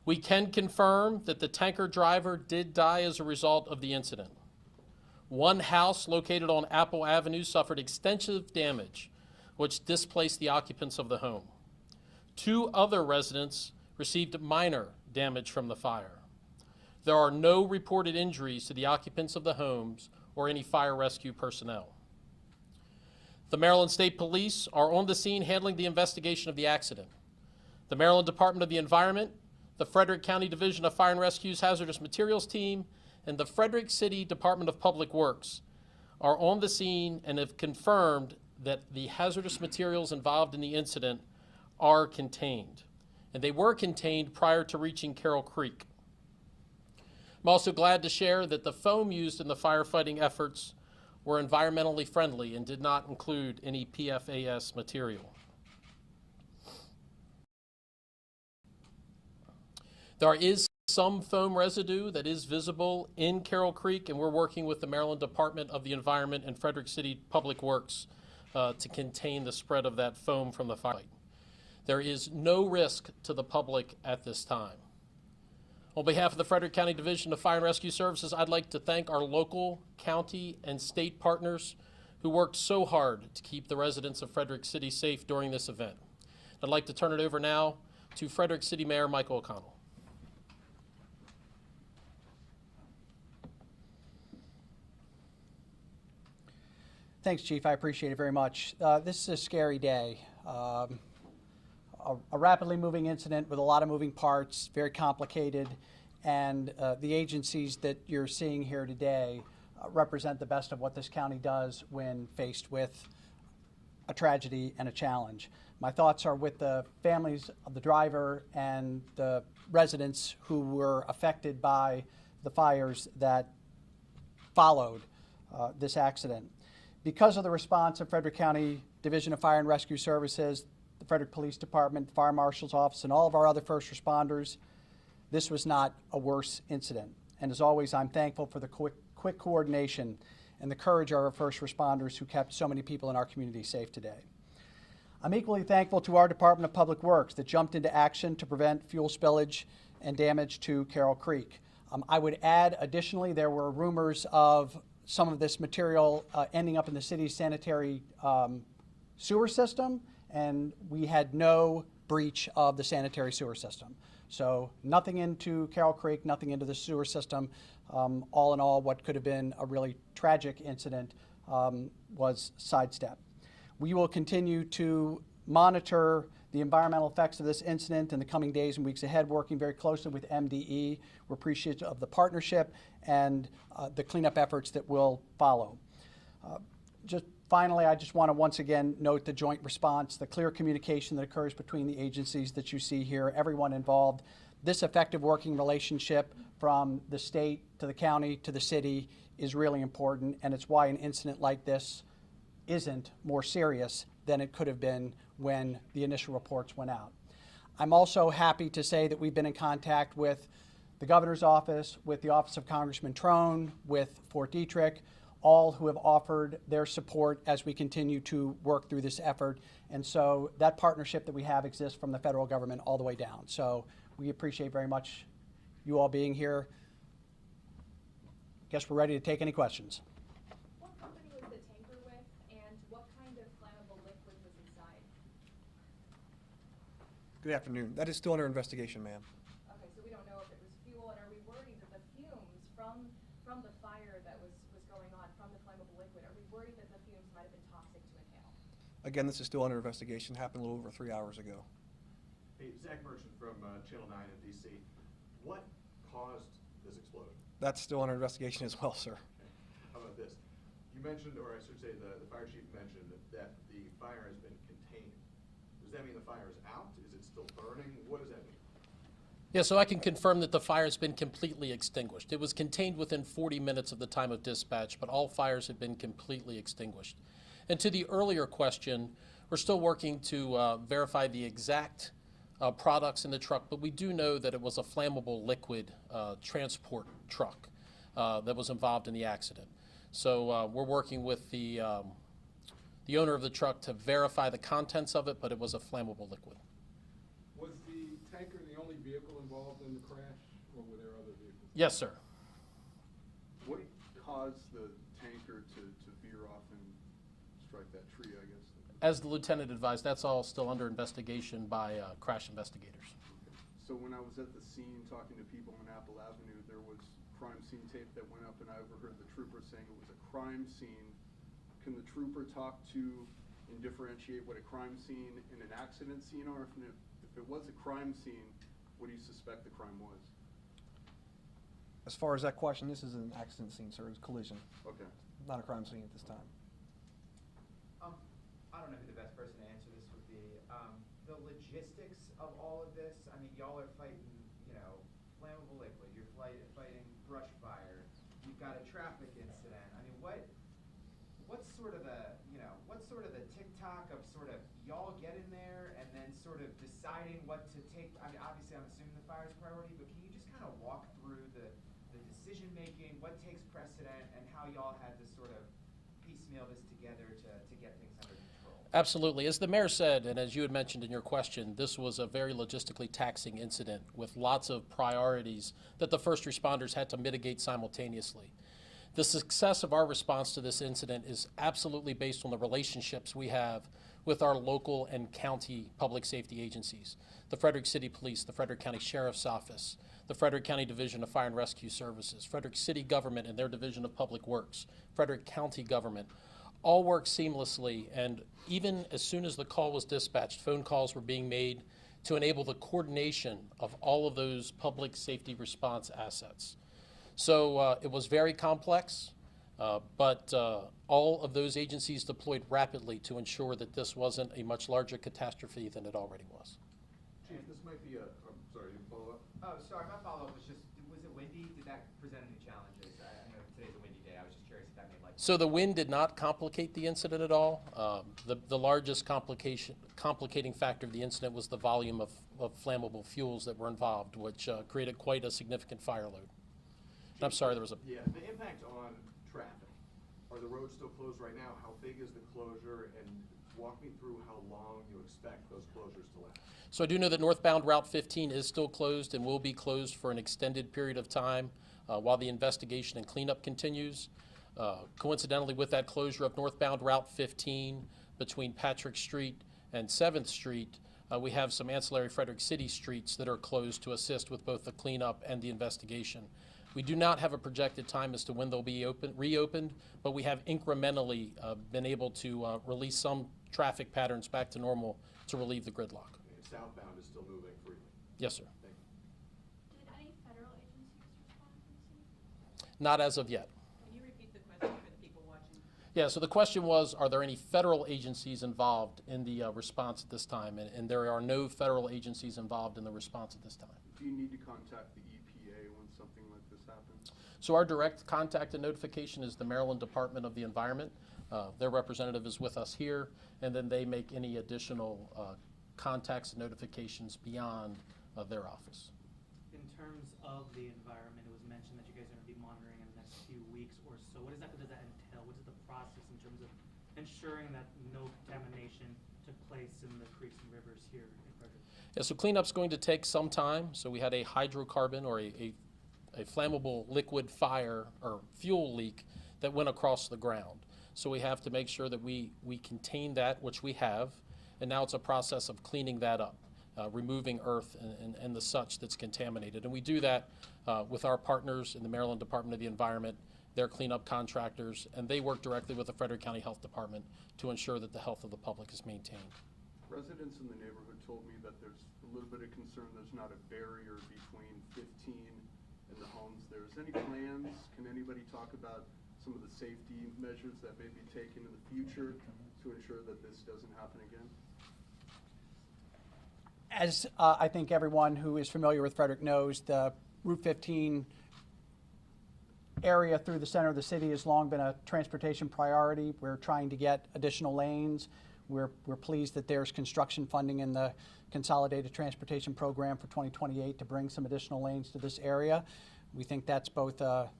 We can confirm that the tanker driver did die as a result of the incident. One house located on Apple Avenue suffered extensive damage, which displaced the occupants of the home. 2 other residents received minor damage from the fire. There are no reported injuries to the occupants of the homes or any fire rescue personnel. The Maryland State Police are on the scene handling the investigation of the accident. The Maryland Department of the Environment, the Frederick County Division of Fire and Rescue's Hazardous Materials Team, and the Frederick City Department of Public Works are on the scene and have confirmed that the hazardous materials involved in the incident are contained. And they were contained prior to reaching Carroll Creek. I'm also glad to share that the foam used in the firefighting efforts were environmentally friendly and did not include any PFAS material. There is some foam residue that is visible in Carroll Creek, and we're working with the Maryland Department of the Environment and Frederick City Public Works to contain the spread of that foam from the fire. There is no risk to the public at this time. On behalf of the Frederick County Division of Fire and Rescue Services, I'd like to thank our local, county, and state partners who worked so hard to keep the residents of Frederick City safe during this event. I'd like to turn it over now to Frederick City Mayor Michael O'Connell. Thanks, Chief. I appreciate it very much. This is a scary day. A rapidly moving incident with a lot of moving parts, very complicated, and the agencies that you're seeing here today represent the best of what this county does when faced with a tragedy and a challenge. My thoughts are with the families of the driver and the residents who were affected by the fires that followed this accident. Because of the response of Frederick County Division of Fire and Rescue Services, the Frederick Police Department, the Fire Marshal's Office, and all of our other first responders, this was not a worse incident. And as always, I'm thankful for the quick coordination and the courage of our first responders who kept so many people in our community safe today. I'm equally thankful to our Department of Public Works that jumped into action to prevent fuel spillage and damage to Carroll Creek. I would add, additionally, there were rumors of some of this material ending up in the city's sanitary sewer system, and we had no breach of the sanitary sewer system. So nothing into Carroll Creek, nothing into the sewer system. All in all, what could have been a really tragic incident was sidestepped. We will continue to monitor the environmental effects of this incident in the coming days and weeks ahead, working very closely with MDE. We're appreciative of the partnership and the cleanup efforts that will follow. Just finally, I just want to once again note the joint response, the clear communication that occurs between the agencies that you see here, everyone involved. This effective working relationship from the state to the county to the city is really important, and it's why an incident like this isn't more serious than it could have been when the initial reports went out. I'm also happy to say that we've been in contact with the governor's office, with the office of Congressman Trone, with Fort Detrick, all who have offered their support as we continue to work through this effort. And so that partnership that we have exists from the federal government all the way down. So we appreciate very much you all being here. Guess we're ready to take any questions. What company was the tanker with, and what kind of flammable liquid was inside? Good afternoon. That is still under investigation, ma'am. Okay, so we don't know if it was fuel, and are we worried that the fumes from the fire that was going on, from the flammable liquid, are we worried that the fumes might have been toxic to inhale? Again, this is still under investigation. Happened a little over 3 hours ago. Hey, Zach Merchant from Channel 9 in D.C. What caused this explosion? That's still under investigation as well, sir. Okay. How about this? You mentioned, or I should say the fire chief mentioned that the fire has been contained. Does that mean the fire is out? Is it still burning? What does that mean? Yeah, so I can confirm that the fire has been completely extinguished. It was contained within 40 minutes of the time of dispatch, but all fires have been completely extinguished. And to the earlier question, we're still working to verify the exact products in the truck, but we do know that it was a flammable liquid transport truck that was involved in the accident. So we're working with the owner of the truck to verify the contents of it, but it was a flammable liquid. Was the tanker the only vehicle involved? involved in the crash, or were there other vehicles? Yes, sir. What caused the tanker to veer off and strike that tree, I guess? As the lieutenant advised, that's all still under investigation by crash investigators. So when I was at the scene talking to people on Apple Avenue, there was crime scene tape that went up, and I overheard the trooper saying it was a crime scene. Can the trooper talk to and differentiate what a crime scene and an accident scene are? If it was a crime scene, what do you suspect the crime was? As far as that question, this is an accident scene, sir. It was a collision, Okay. not a crime scene at this time. I don't know who the best person to answer this would be. The logistics of all of this, I mean, y'all are fighting, flammable liquid, you're fighting brush fire, you've got a traffic incident. I mean, what's sort of the tick-tock of sort of y'all getting there and then sort of deciding what to take? I mean, obviously I'm assuming the fire's priority, but can you just kind of walk through the decision-making, what takes precedent, and how y'all had to sort of piecemeal this together to get things under control? Absolutely. As the mayor said, and as you had mentioned in your question, this was a very logistically taxing incident with lots of priorities that the first responders had to mitigate simultaneously. The success of our response to this incident is absolutely based on the relationships we have with our local and county public safety agencies, the Frederick City Police, the Frederick County Sheriff's Office, the Frederick County Division of Fire and Rescue Services, Frederick City Government and their Division of Public Works, Frederick County Government, all work seamlessly, and even as soon as the call was dispatched, phone calls were being made to enable the coordination of all of those public safety response assets. So it was very complex, but all of those agencies deployed rapidly to ensure that this wasn't a much larger catastrophe than it already was. Chief, this might be I'm sorry, you follow up? Oh, sorry, my follow-up was just, was it windy? Did that present any challenges? I know today's a windy day, I was just curious if that made life. So the wind did not complicate the incident at all. The largest complicating factor of the incident was the volume of flammable fuels that were involved, which created quite a significant fire load. And I'm sorry, there was a... Yeah, the impact on traffic. Are the roads still closed right now? How big is the closure? And walk me through how long you expect those closures to last. So I do know that northbound Route 15 is still closed and will be closed for an extended period of time while the investigation and cleanup continues. Coincidentally, with that closure of northbound Route 15 between Patrick Street and 7th Street, we have some ancillary Frederick City streets that are closed to assist with both the cleanup and the investigation. We do not have a projected time as to when they'll be reopened, but we have incrementally been able to release some traffic patterns back to normal to relieve the gridlock. And southbound is still moving freely. Yes, sir. Thank you. Did any federal agencies respond to this? Not as of yet. Can you repeat the question for the people watching? Yeah, so the question was, are there any federal agencies involved in the response at this time? And there are no federal agencies involved in the response at this time. Do you need to contact the EPA when something like this happens? So our direct contact and notification is the Maryland Department of the Environment. Their representative is with us here, and then they make any additional contacts and notifications beyond their office. In terms of the environment, it was mentioned that you guys are going to be monitoring in the next few weeks or so. What exactly does that entail? What is the process in terms of ensuring that no contamination took place in the creeks and rivers here in Frederick? Yeah, so cleanup's going to take some time. So we had a hydrocarbon or a flammable liquid fire or fuel leak that went across the ground. So we have to make sure that we contain that, which we have, and now it's a process of cleaning that up, removing earth and the such that's contaminated. And we do that with our partners in the Maryland Department of the Environment, their cleanup contractors, and they work directly with the Frederick County Health Department to ensure that the health of the public is maintained. Residents in the neighborhood told me that there's a little bit of concern there's not a barrier between 15 and the homes there. Is any plans? Can anybody talk about some of the safety measures that may be taken in the future to ensure that this doesn't happen again? As I think everyone who is familiar with Frederick knows, the Route 15 area through the center of the city has long been a transportation priority. We're trying to get additional lanes. We're pleased that there's construction funding in the Consolidated Transportation Program for 2028 to bring some additional lanes to this area. We think that's both a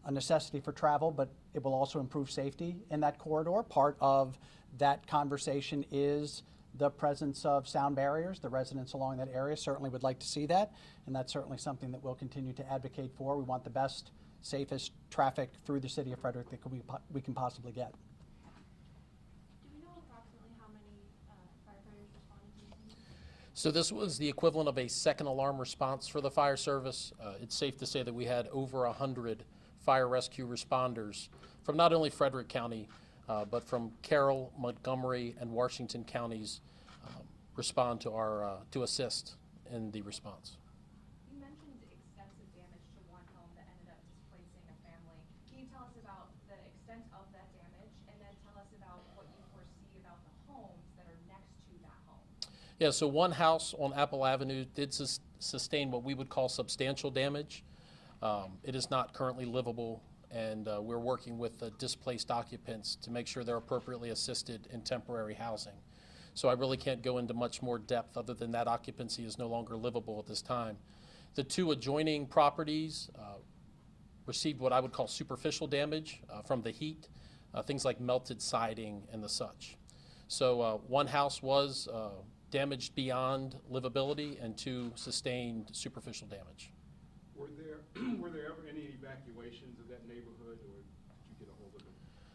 necessity for travel, but it will also improve safety in that corridor. Part of that conversation is the presence of sound barriers. The residents along that area certainly would like to see that, and that's certainly something that we'll continue to advocate for. We want the best, safest traffic through the city of Frederick that we can possibly get. Do we know approximately how many firefighters responded to the scene? So this was the equivalent of a second alarm response for the fire service. It's safe to say that we had over 100 fire rescue responders from not only Frederick County, but from Carroll, Montgomery, and Washington counties respond to our to assist in the response. You mentioned extensive damage to one home that ended up displacing a family. Can you tell us about the extent of that damage, and then tell us about what you foresee about the homes that are next to that home? Yeah, so one house on Apple Avenue did sustain what we would call substantial damage. It is not currently livable, and we're working with the displaced occupants to make sure they're appropriately assisted in temporary housing. So I really can't go into much more depth other than that occupancy is no longer livable at this time. The two adjoining properties received what I would call superficial damage from the heat, things like melted siding and the such. So one house was damaged beyond livability, and two sustained superficial damage. Were there ever any evacuations of that neighborhood, or did you get a hold of it?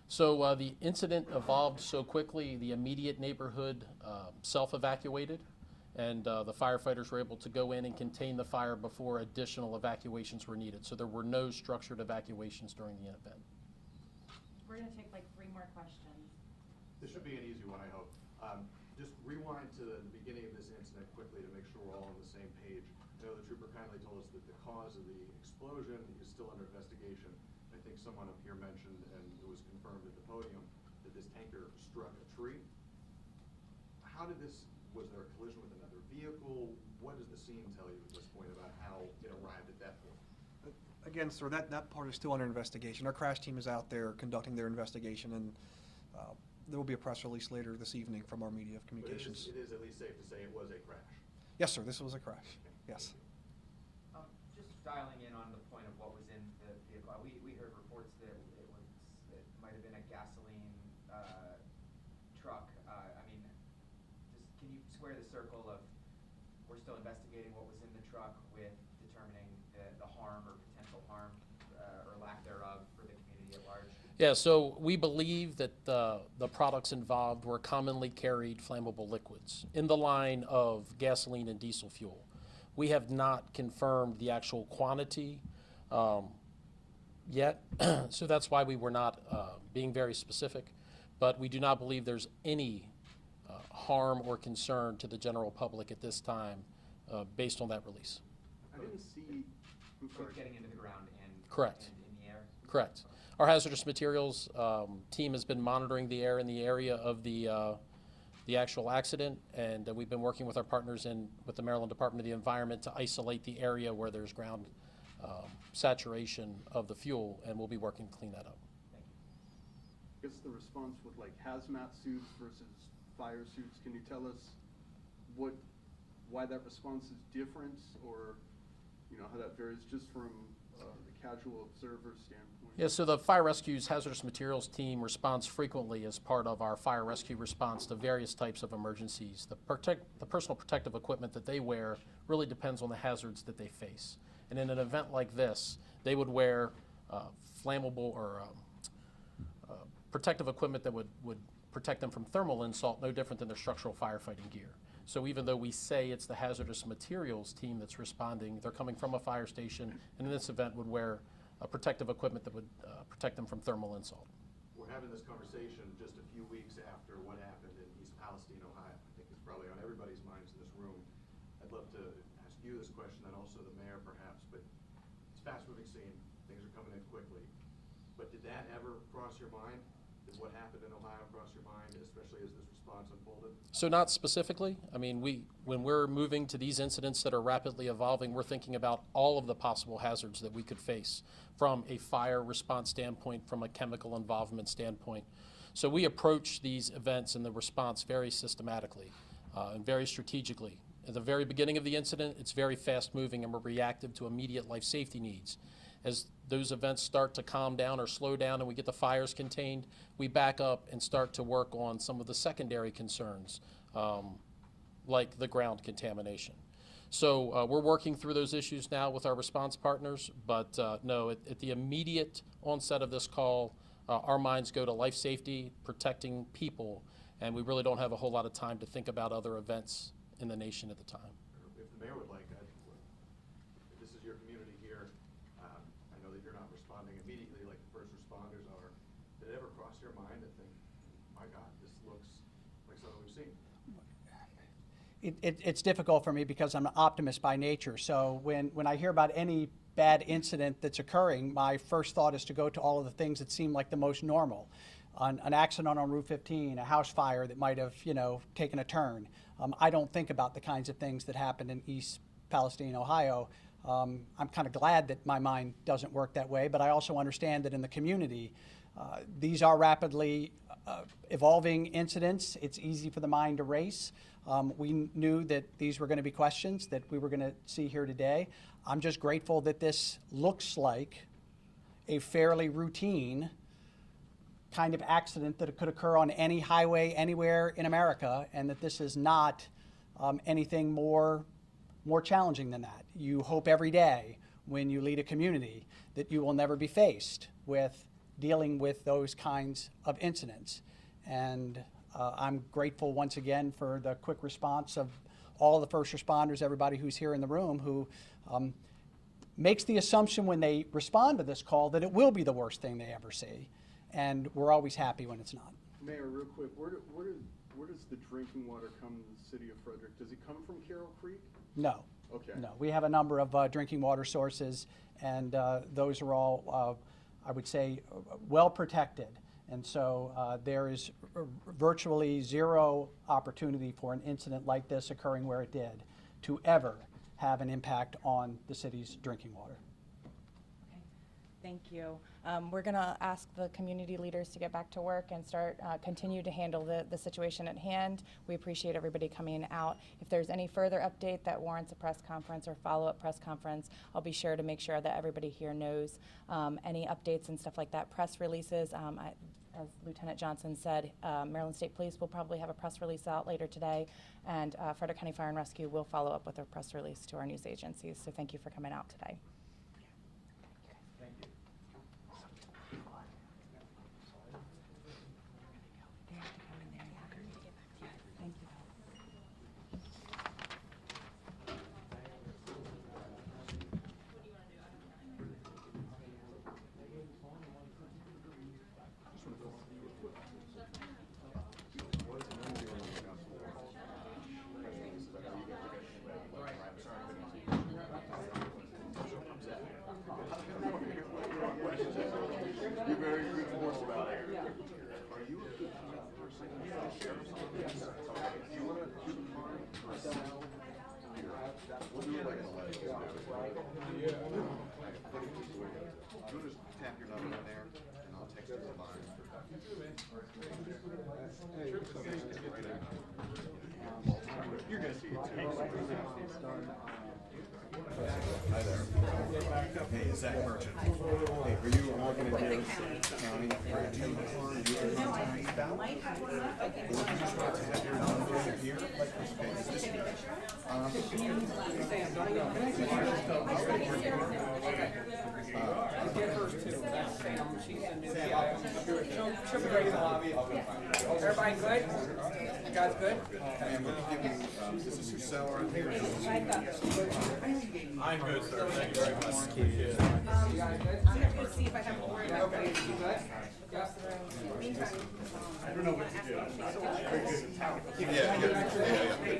So the incident evolved so quickly, the immediate neighborhood self-evacuated, and the firefighters were able to go in and contain the fire before additional evacuations were needed. So there were no structured evacuations during the event. We're gonna take like 3 more questions. This should be an easy one, I hope. Just rewind to the beginning of this incident quickly to make sure we're all on the same page. I know the trooper kindly told us that the cause of the explosion is still under investigation. I think someone up here mentioned, and it was confirmed at the podium, that this tanker struck a tree. How did this, was there a collision with another vehicle? What does the scene tell you at this point about how it arrived at that point? Again, sir, that part is still under investigation. Our crash team is out there conducting their investigation, and there will be a press release later this evening from our media of communications. But it is at least safe to say it was a crash. Yes, sir, this was a crash. Yes. Just dialing in on the point of what was in the vehicle, we heard reports that it might have been a gasoline truck. I mean, just can you square the circle of, we're still investigating what was in the truck with determining the harm or potential harm or lack thereof for the community at large? Yeah, so we believe that the products involved were commonly carried flammable liquids in the line of gasoline and diesel fuel. We have not confirmed the actual quantity yet, so that's why we were not being very specific. But we do not believe there's any harm or concern to the general public at this time based on that release. I didn't see. Both getting into the ground and Correct. and in the air? Correct. Our hazardous materials team has been monitoring the air in the area of the actual accident, and we've been working with our partners with the Maryland Department of the Environment to isolate the area where there's ground saturation of the fuel, and we'll be working to clean that up. Thank you. I guess the response with like hazmat suits versus fire suits, can you tell us why that response is different, or how that varies just from the casual observer standpoint? Yeah, so the Fire Rescue's hazardous materials team responds frequently as part of our fire rescue response to various types of emergencies. The personal protective equipment that they wear really depends on the hazards that they face. And in an event like this, they would wear flammable or protective equipment that would protect them from thermal insult, no different than their structural firefighting gear. So even though we say it's the hazardous materials team that's responding, they're coming from a fire station, and in this event would wear protective equipment that would protect them from thermal insult. We're having this conversation just a few weeks after what happened in East Palestine, Ohio. I think it's probably on everybody's minds in this room. I'd love to ask you this question, and also the mayor perhaps, but it's a fast-moving scene. Things are coming in quickly. But did that ever cross your mind? Did what happened in Ohio cross your mind, especially as this response unfolded? So not specifically. I mean, when we're moving to these incidents that are rapidly evolving, we're thinking about all of the possible hazards that we could face from a fire response standpoint, from a chemical involvement standpoint. So we approach these events and the response very systematically and very strategically. At the very beginning of the incident, it's very fast moving and we're reactive to immediate life safety needs. As those events start to calm down or slow down and we get the fires contained, we back up and start to work on some of the secondary concerns like the ground contamination. So we're working through those issues now with our response partners, but no, at the immediate onset of this call, our minds go to life safety, protecting people, and we really don't have a whole lot of time to think about other events in the nation at the time. If the mayor would like, if this is your community here, I know that you're not responding immediately like the first responders are. Did it ever cross your mind to think, my God, this looks like something we've seen? It's difficult for me because I'm an optimist by nature. So when I hear about any bad incident that's occurring, my first thought is to go to all of the things that seem like the most normal. An accident on Route 15, a house fire that might have, taken a turn. I don't think about the kinds of things that happened in East Palestine, Ohio. I'm kind of glad that my mind doesn't work that way, but I also understand that in the community, these are rapidly evolving incidents. It's easy for the mind to race. We knew that these were going to be questions that we were going to see here today. I'm just grateful that this looks like a fairly routine kind of accident that could occur on any highway anywhere in America, and that this is not anything more challenging than that. You hope every day when you lead a community that you will never be faced with dealing with those kinds of incidents. And I'm grateful once again for the quick response of all the first responders, everybody who's here in the room, who makes the assumption when they respond to this call that it will be the worst thing they ever see. And we're always happy when it's not. Mayor, real quick, where does the drinking water come to the city of Frederick? Does it come from Carroll Creek? No. Okay. No, we have a number of drinking water sources, and those are all, I would say, well protected. And so there is virtually zero opportunity for an incident like this occurring where it did to ever have an impact on the city's drinking water. Okay, thank you. We're going to ask the community leaders to get back to work and continue to handle the situation at hand. We appreciate everybody coming out. If there's any further update that warrants a press conference or follow-up press conference, I'll be sure to make sure that everybody here knows any updates and stuff like that. Press releases, as Lieutenant Johnson said, Maryland State Police will probably have a press release out later today, and Frederick County Fire and Rescue will follow up with a press release to our news agencies. So thank you for coming out today. Thank you. Thank you. You're very good force about it. Are you a good person? Sheriff's office? Do you want to do the card? We'll do it like a letter. You want to just tap your number in there, and I'll text you the line. You're going to see it too. Hi there. Hey, Zach Merchant. Hey, are you working at the county? Would you just want to have your number here? Okay, is this you? Get hers too. That's Sam. She's in New York. She'll be ready in the lobby. Everybody good? You guys good? Ma'am, would you give me, is this your cell right here? I'm good, sir. Thank you very much. You guys good? I'm going to see if I have a word. Okay. You good? Across the room. Meantime, I don't know what to do. Yeah.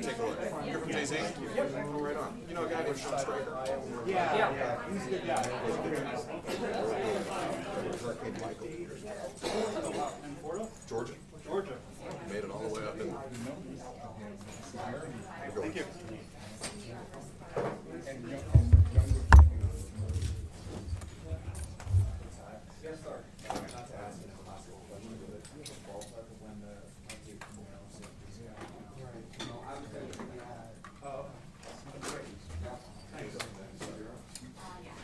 Take a look. You're from Jay-Z? Yep. Right on. You know a guy named Sean Stryker? Yeah. He's a good guy. Georgia?